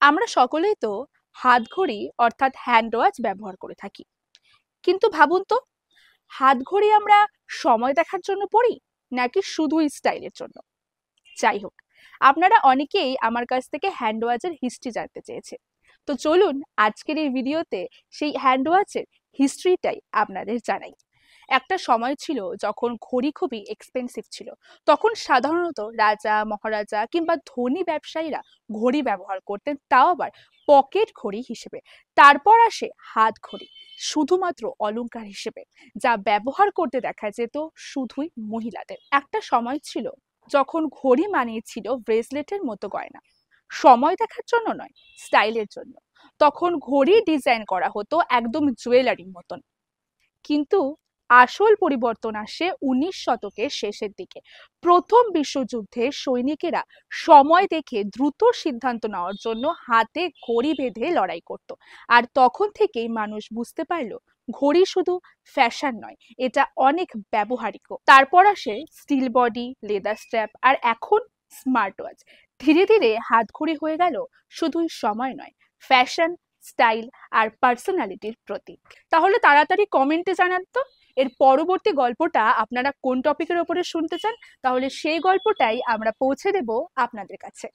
আমরা সকলেই তো হাতঘড়ি অর্থাৎ হ্যান্ড ওয়াচ ব্যবহার করে থাকি। কিন্তু ভাবুন তো, হাতঘড়ি আমরা সময় দেখার জন্য পরি নাকি শুধুই স্টাইলের জন্য? যাই হোক, আপনারা অনেকেই আমার কাছ থেকে হ্যান্ড ওয়াচের হিস্ট্রি জানতে চেয়েছে। তো চলুন আজকের এই ভিডিওতে সেই হ্যান্ড ওয়াচের হিস্ট্রিটাই আপনাদের জানাই। একটা সময় ছিল যখন ঘড়ি খুবই এক্সপেন্সিভ ছিল। তখন সাধারণত রাজা মহারাজা কিংবা ধনী ব্যবসায়ীরা ঘড়ি ব্যবহার করতেন, তাও আবার পকেট ঘড়ি হিসেবে। তারপর আসে হাত ঘড়ি, শুধুমাত্র অলংকার হিসেবে, যা ব্যবহার করতে দেখা যেত শুধুই মহিলাদের। একটা সময় ছিল যখন ঘড়ি মানিয়েছিল ব্রেসলেটের মতো গয়না, সময় দেখার জন্য নয়, স্টাইলের জন্য। তখন ঘড়ি ডিজাইন করা হতো একদম জুয়েলারির মতন। কিন্তু আসল পরিবর্তন আসে 19 শতকের শেষের দিকে। প্রথম বিশ্বযুদ্ধে সৈনিকেরা সময় দেখে দ্রুত সিদ্ধান্ত নেওয়ার জন্য হাতে ঘড়ি বেঁধে লড়াই করত। আর তখন থেকেই মানুষ বুঝতে পারলো ঘড়ি শুধু ফ্যাশন নয়, এটা অনেক ব্যবহারিক। তারপর আসে স্টিল বডি, লেদার স্ট্র্যাপ, আর এখন স্মার্ট ওয়াচ। ধীরে ধীরে হাতঘড়ি হয়ে গেল শুধুই সময় নয়, ফ্যাশন, স্টাইল আর পার্সোনালিটির প্রতীক। তাহলে তাড়াতাড়ি কমেন্টে জানান তো এর পরবর্তী গল্পটা আপনারা কোন টপিকের ওপরে শুনতে চান, তাহলে সেই গল্পটাই আমরা পৌঁছে দেব আপনাদের কাছে।